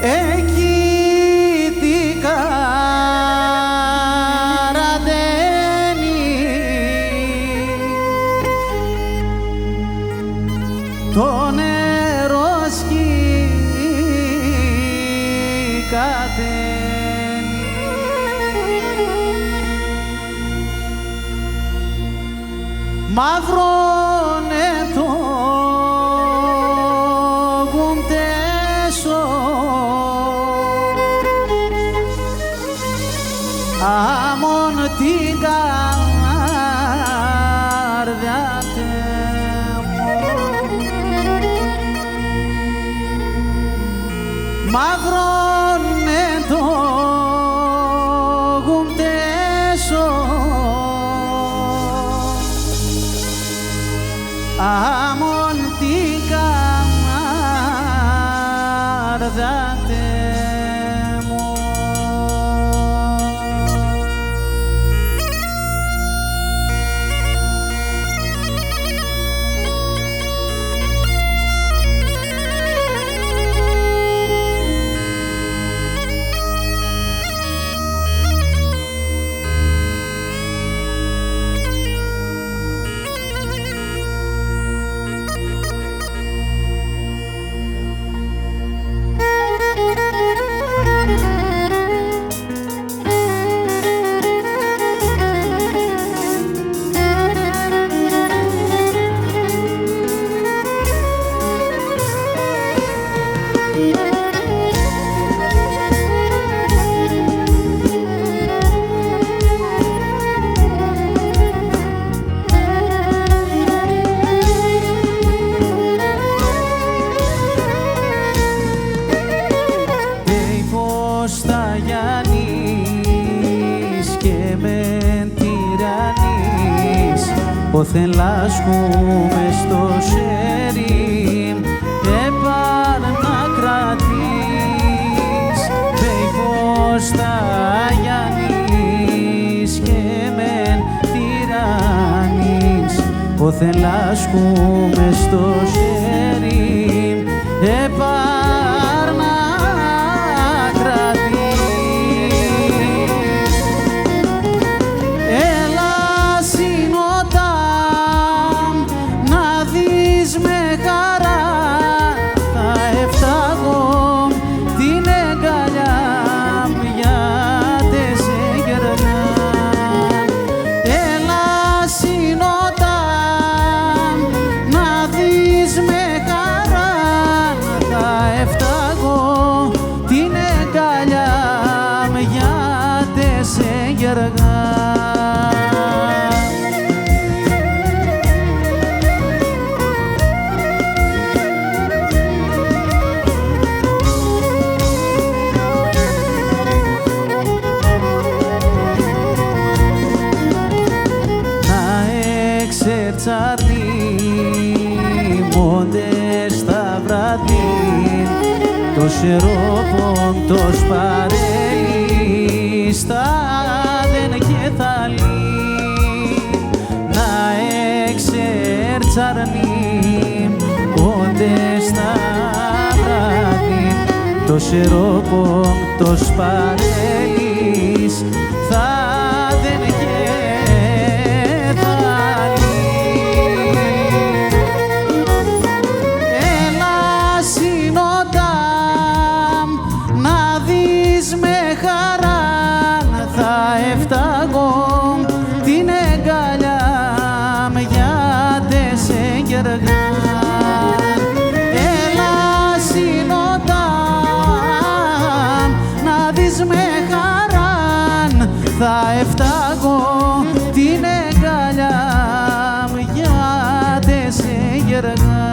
Εκεί τι καρατένει, το νερό σκικατένει. Μαύρωνε το γουμπτέσο, άμον την καρδιά μου. Μαύρωνε το γουμπτέσο, άμον την καρδιά μου. Στα Γιάννης και μεν τυραννής, πόθεν λάσκουμε στο σέρι, έπαρ να κρατείς. Πέιπος στα Γιάννης και μεν τυραννής, πόθεν λάσκουμε στο σέρι, έπαρ να μόντες τα βράδυ, το σερόπον το σπαρέλι, στα δεν και θαλή. Να εξερτσαρνεί μόντες τα βράδυ, το σερόπον το σπαρέλι, θα δεν και την εγκαλιά με γιάτες εγγεργά. Έλα συνοτάμ να δεις με χαράν, θα έφταγω την εγκαλιά με γιάτες εγγεργά.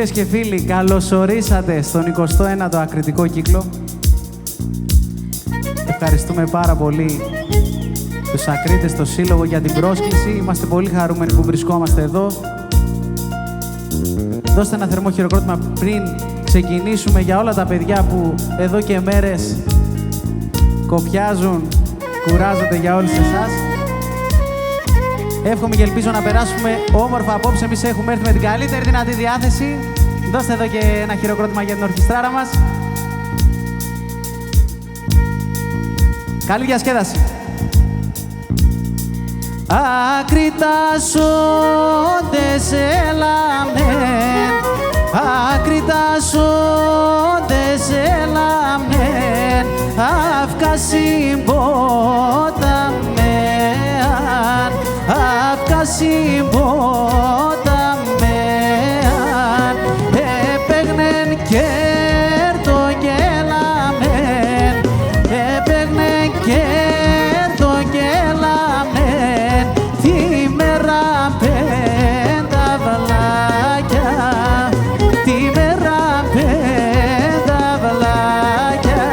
Φίλες και φίλοι, καλωσορίσατε στον 21ο ακριτικό κύκλο. Ευχαριστούμε πάρα πολύ τους ακρίτες, στο Σύλλογο για την πρόσκληση. Είμαστε πολύ χαρούμενοι που βρισκόμαστε εδώ. Δώστε ένα θερμό χειροκρότημα πριν ξεκινήσουμε για όλα τα παιδιά που εδώ και μέρες κοπιάζουν, κουράζονται για όλους εσάς. Εύχομαι και ελπίζω να περάσουμε όμορφα απόψε. Εμείς έχουμε έρθει με την καλύτερη δυνατή διάθεση. Δώστε εδώ και ένα χειροκρότημα για την ορχιστράρα μας. Καλή διασκέδαση. Ακριτασόντες έλαμεν, ακριτασόντες έλαμεν, αύκα συμπόταμεν, αύκα συμπόταμεν, έπαιγνεν κέρτο και έλαμεν, έπαιγνεν κέρτο και έλαμεν, τη μέρα πέντα βλάκια, τη μέρα πέντα βλάκια.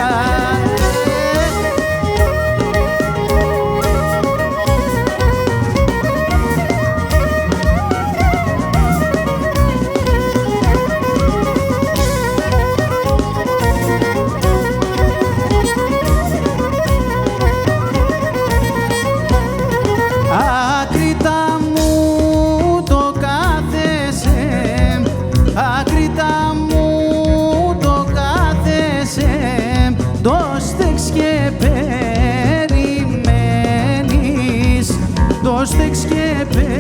Άκρητα μου το κάθεσαι, άκρητα μου το κάθεσαι, το στέξ και περιμένεις, το στέξ και περιμένεις,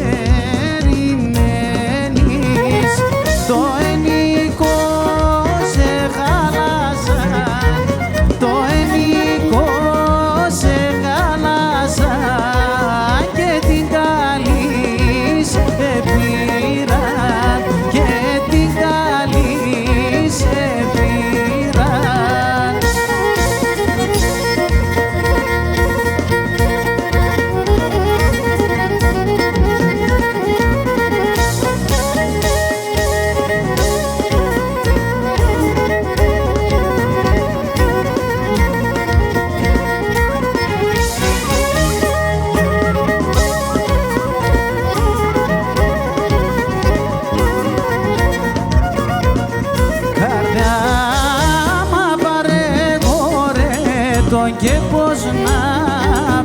το ενικό σε χάλασαν, το ενικό σε χάλασαν και την καλή σε πήραν, και την καλή σε πήραν. Καρδιά μα παρεγόρε τον και πως να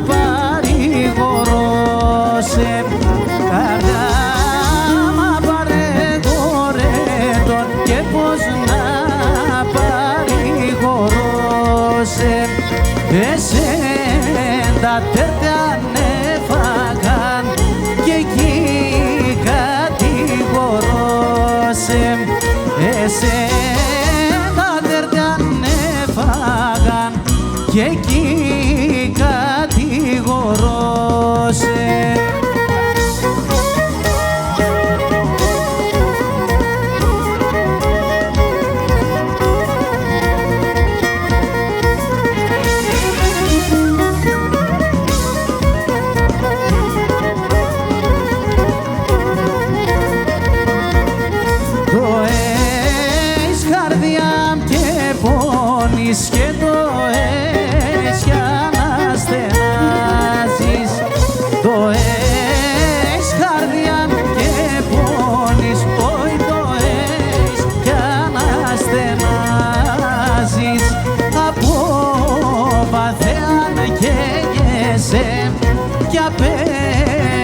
παρηγορώσαι. Καρδιά μα παρεγόρε τον και πως να παρηγορώσαι. Εσέν τα τέρτια ανέφαγαν και εκεί κατηγορώσαι. Εσέν τα τέρτια ανέφαγαν και εκεί κατηγορώσαι. Το έχεις καρδιά και πόνεις και το έχεις για να στενάζεις. Το έχεις καρδιά και πόνεις, όχι το έχεις για να στενάζεις. Από βαθέαν καίγεσαι κι απ'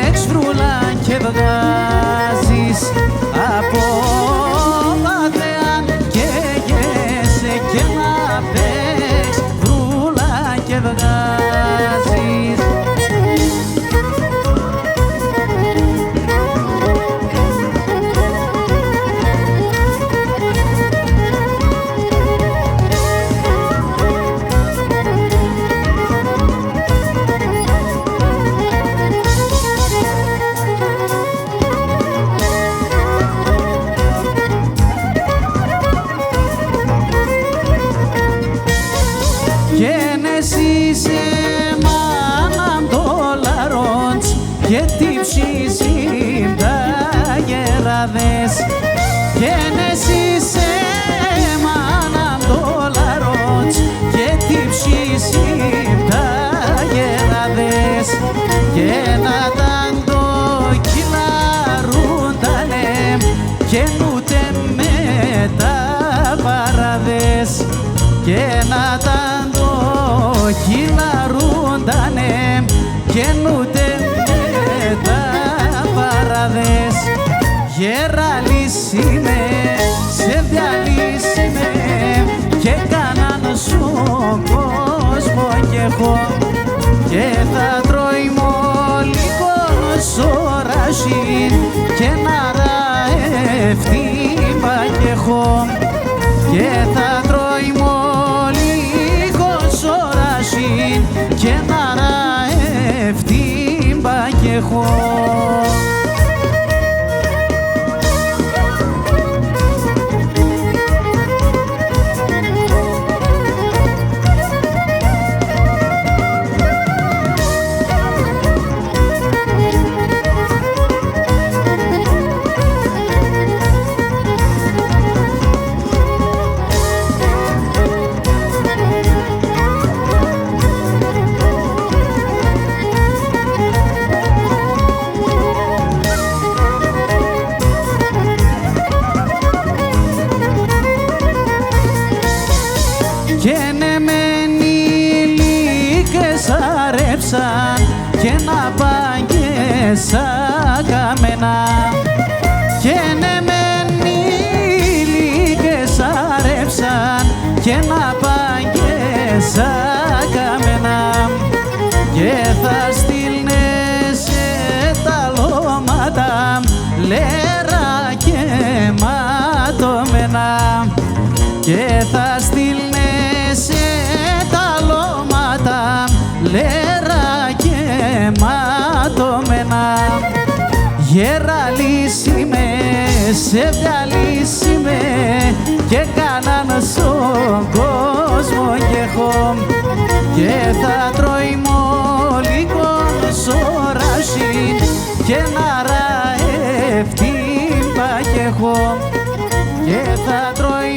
έξ φρούλα και βγάζεις. Από βαθέαν καίγεσαι κι απ' έξ φρούλα και βγάζεις. Γενεσίσαι μάναν $, και τύψεις τα γεράδες. Γενεσίσαι παράδες και να τα το κυλαρούντανε και ούτε με τα παράδες και να τα το κυλαρούντανε και ούτε με τα παράδες. Γεραλής είμαι, σε διαλύς είμαι και κανέναν σου κόσμο κι έχω και θα τρώει μόλικος ορασί και να ραευτήμα κι έχω και θα τρώει μόλικος ορασί και να ραευτήμα κι έχω. Και ναι μεν ηλίκες αρέψαν και να πάγγεσα καμένα και ναι μεν ηλίκες αρέψαν και να πάγγεσα καμένα και θα στείλνε σε τα λώματα λέρα και ματωμένα και θα στείλνε σε τα λώματα λέρα και ματωμένα. Γεραλής είμαι, σε διαλύς είμαι και κανέναν στον κόσμο κι έχω και θα τρώει μόλικος ορασί και να ραευτήμα κι έχω και θα τρώει